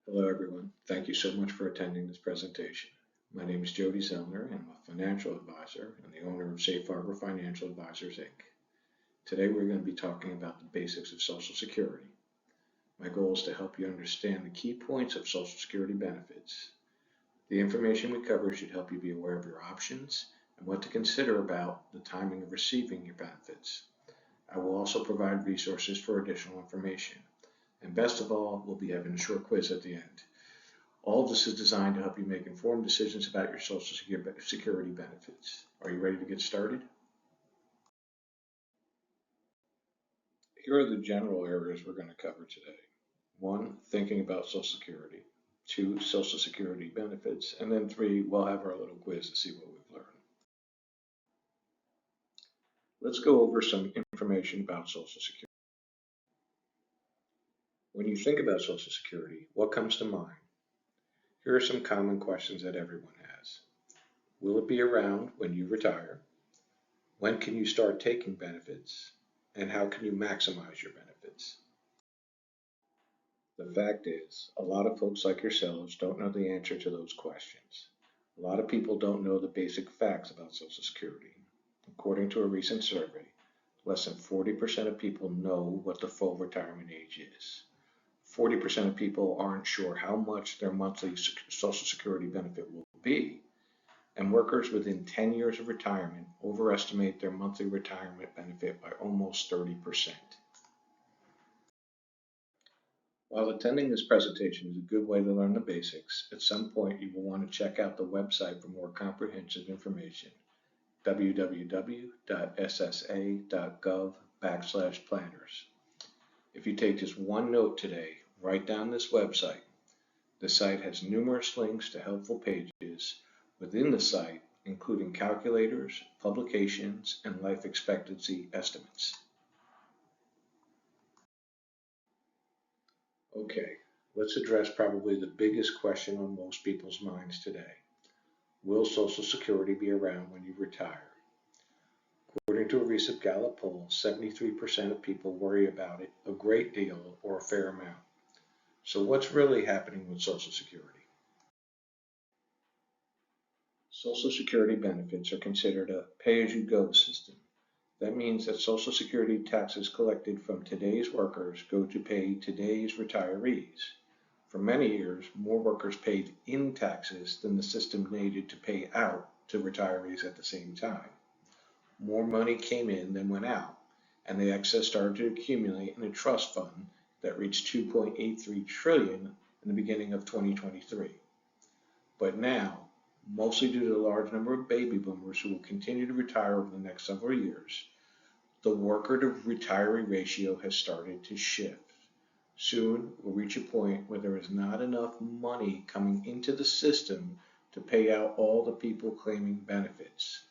Hello everyone. Thank you so much for attending this presentation. My name is Jody Zellner and I'm a financial advisor and the owner of Safe Harbor Financial Advisors Inc. Today we're going to be talking about the basics of Social Security. My goal is to help you understand the key points of Social Security benefits. The information we cover should help you be aware of your options and what to consider about the timing of receiving your benefits. I will also provide resources for additional information. And best of all, we'll be having a short quiz at the end. All of this is designed to help you make informed decisions about your Social Security benefits. Are you ready to get started? Here are the general areas we're going to cover today. 1, thinking about Social Security. 2, Social Security benefits. And then 3, we'll have our little quiz to see what we've learned. Let's go over some information about Social Security. When you think about Social Security, what comes to mind? Here are some common questions that everyone has. Will it be around when you retire? When can you start taking benefits? And how can you maximize your benefits? The fact is, a lot of folks like yourselves don't know the answer to those questions. A lot of people don't know the basic facts about Social Security. According to a recent survey, less than 40% of people know what the full retirement age is. 40% of people aren't sure how much their monthly Social Security benefit will be, and workers within 10 years of retirement overestimate their monthly retirement benefit by almost 30%. While attending this presentation is a good way to learn the basics, at some point you will want to check out the website for more comprehensive information, www.ssa.gov/planners. If you take just one note today, write down this website. The site has numerous links to helpful pages within the site, including calculators, publications, and life expectancy estimates. Okay, let's address probably the biggest question on most people's minds today. Will Social Security be around when you retire? According to a recent Gallup poll, 73% of people worry about it a great deal or a fair amount. So what's really happening with Social Security? Social Security benefits are considered a pay-as-you-go system. That means that Social Security taxes collected from today's workers go to pay today's retirees. For many years, more workers paid in taxes than the system needed to pay out to retirees at the same time. More money came in than went out, and the excess started to accumulate in a trust fund that reached $2.83 trillion in the beginning of 2023. But now, mostly due to the large number of baby boomers who will continue to retire over the next several years, the worker to retiree ratio has started to shift. Soon, we'll reach a point where there is not enough money coming into the system to pay out all the people claiming benefits.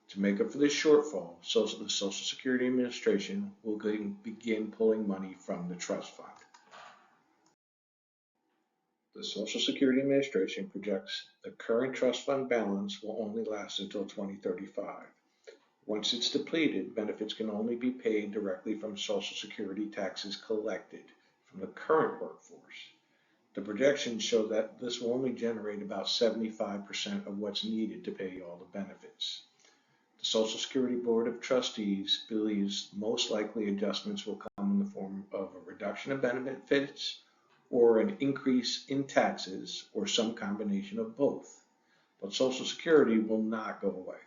To make up for this shortfall, the Social Security Administration will begin pulling money from the trust fund. The Social Security Administration projects the current trust fund balance will only last until 2035. Once it's depleted, benefits can only be paid directly from Social Security taxes collected from the current workforce. The projections show that this will only generate about 75% of what's needed to pay all the benefits. The Social Security Board of Trustees believes most likely adjustments will come in the form of a reduction of benefits or an increase in taxes or some combination of both. But Social Security will not go away.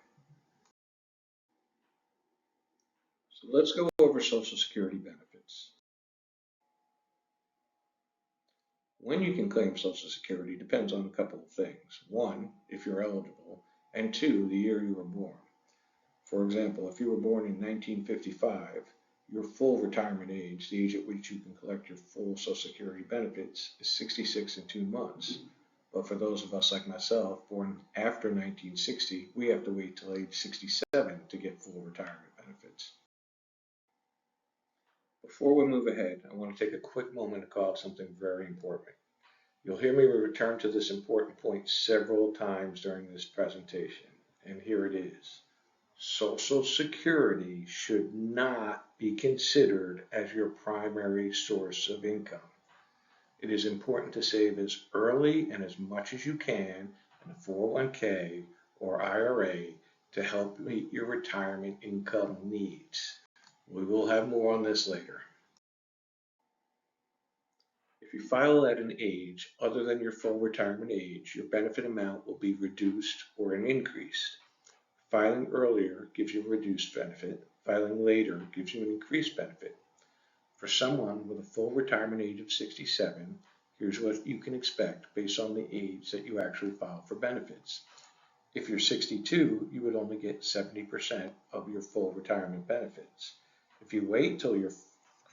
So let's go over Social Security benefits. When you can claim Social Security depends on a couple of things. 1, if you're eligible, and 2, the year you were born. For example, if you were born in 1955, your full retirement age, the age at which you can collect your full Social Security benefits, is 66 and 2 months. But for those of us like myself, born after 1960, we have to wait till age 67 to get full retirement benefits. Before we move ahead, I want to take a quick moment to call out something very important. You'll hear me return to this important point several times during this presentation, and here it is. Social Security should not be considered as your primary source of income. It is important to save as early and as much as you can in a 401k or IRA to help meet your retirement income needs. We will have more on this later. If you file at an age other than your full retirement age, your benefit amount will be reduced or increased. Filing earlier gives you a reduced benefit. Filing later gives you an increased benefit. For someone with a full retirement age of 67, here's what you can expect based on the age that you actually file for benefits. If you're 62, you would only get 70% of your full retirement benefits. If you wait till your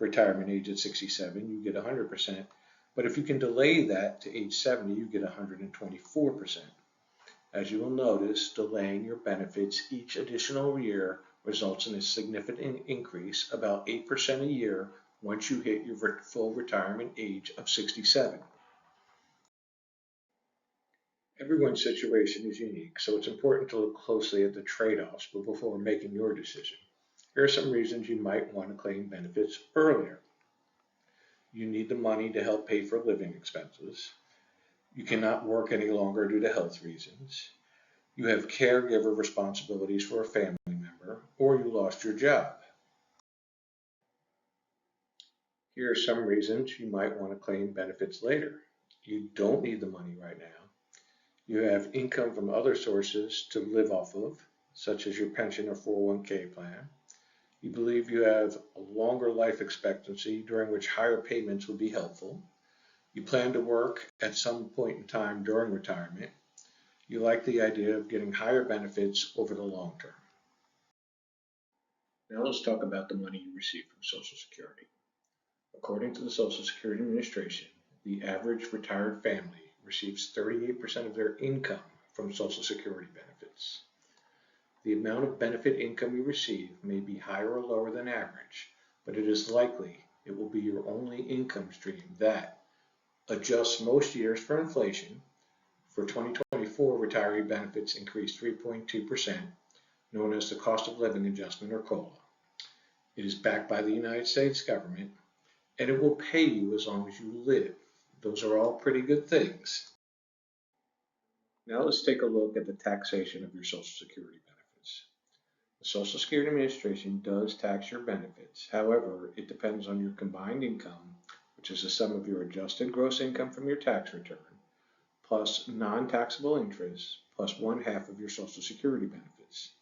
retirement age at 67, you get 100%. But if you can delay that to age 70, you get 124%. As you will notice, delaying your benefits each additional year results in a significant increase, about 8% a year, once you hit your full retirement age of 67. Everyone's situation is unique, so it's important to look closely at the trade-offs before making your decision. Here are some reasons you might want to claim benefits earlier. You need the money to help pay for living expenses. You cannot work any longer due to health reasons. You have caregiver responsibilities for a family member, or you lost your job. Here are some reasons you might want to claim benefits later. You don't need the money right now. You have income from other sources to live off of, such as your pension or 401k plan. You believe you have a longer life expectancy during which higher payments will be helpful. You plan to work at some point in time during retirement. You like the idea of getting higher benefits over the long term. Now let's talk about the money you receive from Social Security. According to the Social Security Administration, the average retired family receives 38% of their income from Social Security benefits. The amount of benefit income you receive may be higher or lower than average, but it is likely it will be your only income stream that adjusts most years for inflation. For 2024, retiree benefits increased 3.2%, known as the cost of living adjustment or COLA. It is backed by the United States government, and it will pay you as long as you live. Those are all pretty good things. Now let's take a look at the taxation of your Social Security benefits. The Social Security Administration does tax your benefits. However, it depends on your combined income, which is the sum of your adjusted gross income from your tax return, plus non-taxable interest, plus 1/2 of your Social Security benefits.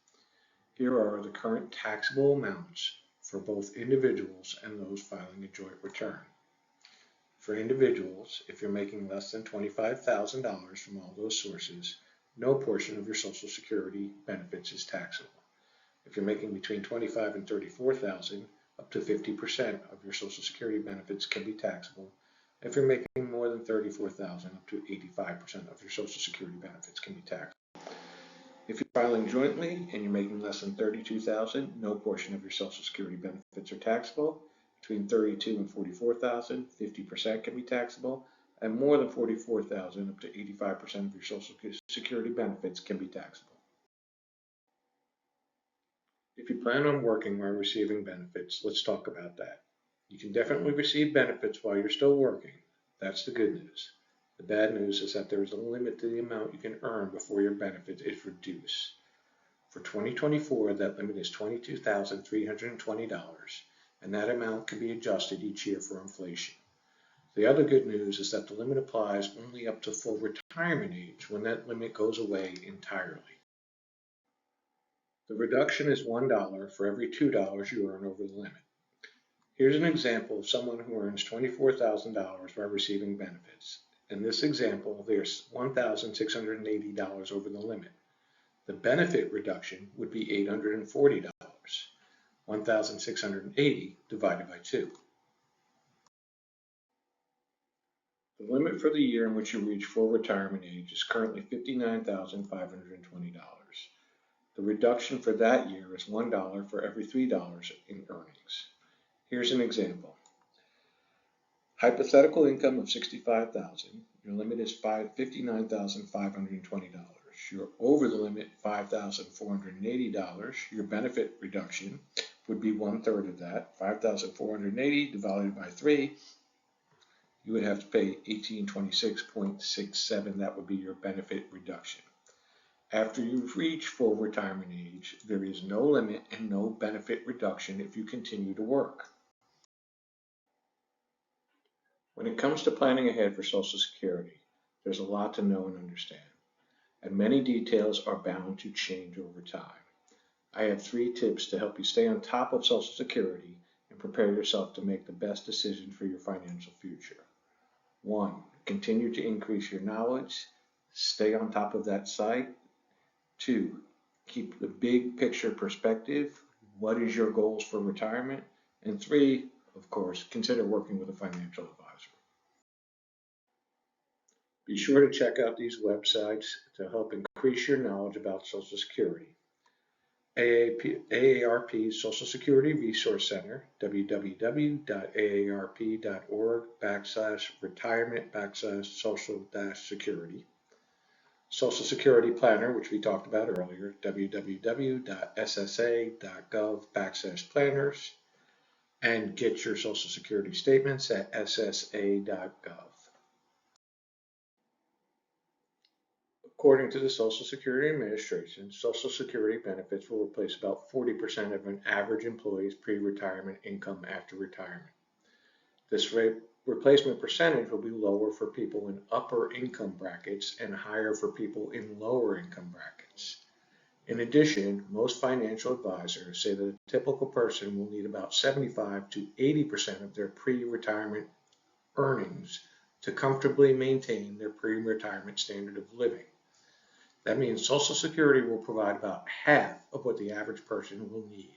Here are the current taxable amounts for both individuals and those filing a joint return. For individuals, if you're making less than $25,000 from all those sources, no portion of your Social Security benefits is taxable. If you're making between $25,000 and $34,000, up to 50% of your Social Security benefits can be taxable. If you're making more than $34,000, up to 85% of your Social Security benefits can be taxable. If you're filing jointly and you're making less than $32,000, no portion of your Social Security benefits are taxable. Between $32,000 and $44,000, 50% can be taxable, and more than $44,000, up to 85% of your Social Security benefits can be taxable. If you plan on working while receiving benefits, let's talk about that. You can definitely receive benefits while you're still working. That's the good news. The bad news is that there is a limit to the amount you can earn before your benefit is reduced. For 2024, that limit is $22,320, and that amount can be adjusted each year for inflation. The other good news is that the limit applies only up to full retirement age, when that limit goes away entirely. The reduction is $1 for every $2 you earn over the limit. Here's an example of someone who earns $24,000 while receiving benefits. In this example, there's $1,680 over the limit. The benefit reduction would be $840, $1,680 divided by 2. The limit for the year in which you reach full retirement age is currently $59,520. The reduction for that year is $1 for every $3 in earnings. Here's an example. Hypothetical income of $65,000. Your limit is $59,520. You're over the limit $5,480. Your benefit reduction would be 1/3 of that. $5,480 divided by 3 you would have to pay $1826.67. That would be your benefit reduction. After you've reached full retirement age, there is no limit and no benefit reduction if you continue to work. When it comes to planning ahead for Social Security, there's a lot to know and understand, and many details are bound to change over time. I have 3 tips to help you stay on top of Social Security and prepare yourself to make the best decision for your financial future. 1. Continue to increase your knowledge. Stay on top of that site. 2. Keep the big picture perspective. What is your goals for retirement? And 3, of course, consider working with a financial advisor. Be sure to check out these websites to help increase your knowledge about Social Security. AARP Social Security Resource Center, www.aarp.org/retirement/social-security. Social Security Planner, which we talked about earlier, www.ssa.gov/planners, and get your Social Security statements at ssa.gov. According to the Social Security Administration, Social Security benefits will replace about 40% of an average employee's pre-retirement income after retirement. This replacement percentage will be lower for people in upper income brackets and higher for people in lower income brackets. In addition, most financial advisors say that a typical person will need about 75 to 80% of their pre-retirement earnings to comfortably maintain their pre-retirement standard of living. That means Social Security will provide about half of what the average person will need.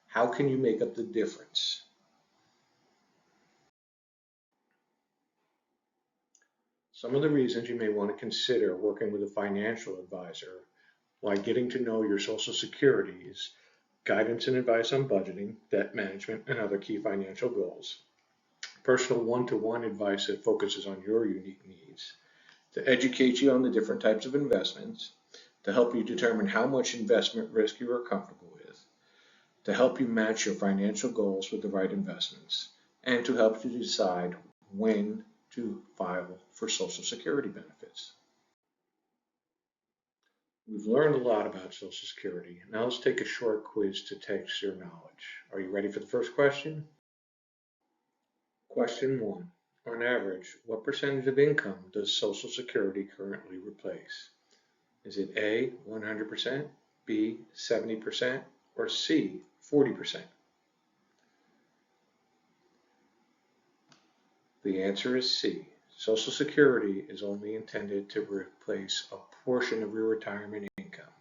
How can you make up the difference? Some of the reasons you may want to consider working with a financial advisor while getting to know your Social Security is guidance and advice on budgeting, debt management, and other key financial goals. Personal one-to-one advice that focuses on your unique needs. To educate you on the different types of investments, to help you determine how much investment risk you are comfortable with, to help you match your financial goals with the right investments, and to help you decide when to file for Social Security benefits. We've learned a lot about Social Security. Now let's take a short quiz to test your knowledge. Are you ready for the first question? Question 1. On average, what percentage of income does Social Security currently replace? Is it A, 100%, B, 70%, or C, 40%? The answer is C. Social Security is only intended to replace a portion of your retirement income.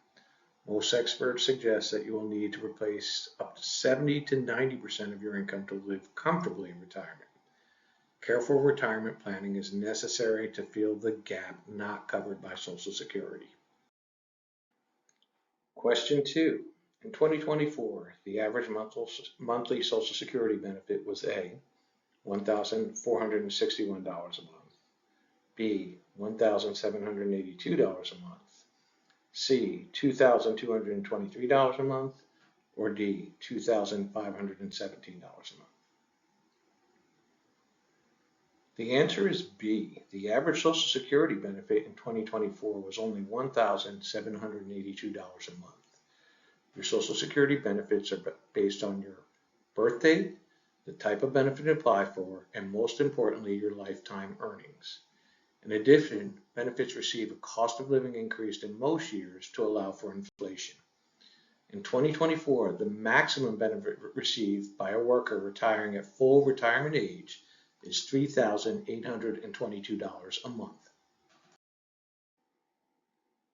Most experts suggest that you will need to replace up to 70 to 90% of your income to live comfortably in retirement. Careful retirement planning is necessary to fill the gap not covered by Social Security. Question 2. In 2024, the average monthly Social Security benefit was A, $1,461 a month, B, $1,782 a month, C, $2,223 a month, or D, $2,517 a month. The answer is B. The average Social Security benefit in 2024 was only $1,782 a month. Your Social Security benefits are based on your birth date, the type of benefit to apply for, and most importantly, your lifetime earnings. In addition, benefits receive a cost of living increase in most years to allow for inflation. In 2024, the maximum benefit received by a worker retiring at full retirement age is $3,822 a month.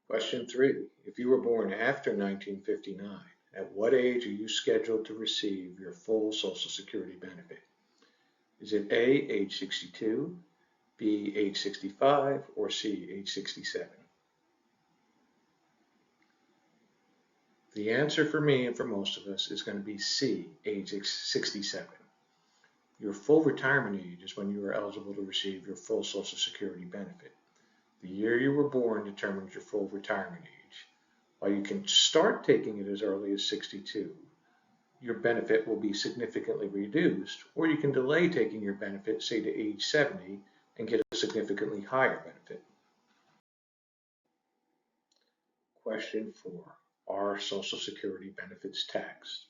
Question 3. If you were born after 1959, at what age are you scheduled to receive your full Social Security benefit? Is it A, age 62, B, age 65, or C, age 67? The answer for me and for most of us is going to be C, age 67. Your full retirement age is when you are eligible to receive your full Social Security benefit. The year you were born determines your full retirement age. While you can start taking it as early as 62, your benefit will be significantly reduced, or you can delay taking your benefit, say to age 70, and get a significantly higher benefit. Question 4. Are Social Security benefits taxed?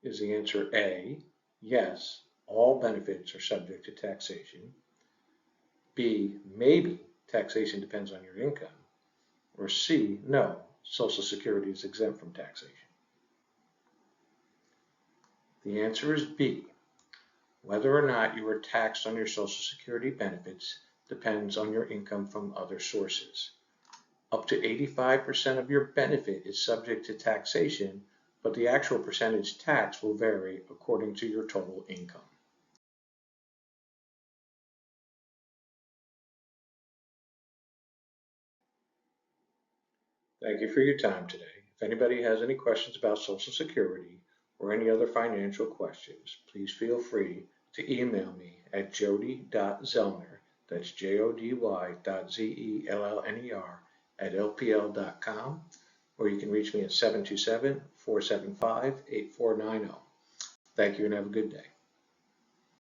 Is the answer A, yes, all benefits are subject to taxation, B, maybe taxation depends on your income, or C, no, Social Security is exempt from taxation? The answer is B. Whether or not you are taxed on your Social Security benefits depends on your income from other sources. Up to 85% of your benefit is subject to taxation, but the actual percentage tax will vary according to your total income. Thank you for your time today. If anybody has any questions about Social Security or any other financial questions, please feel free to email me at jody.zellner, that's jody.zellner @lpl.com, or you can reach me at 727-475-8490. Thank you and have a good day.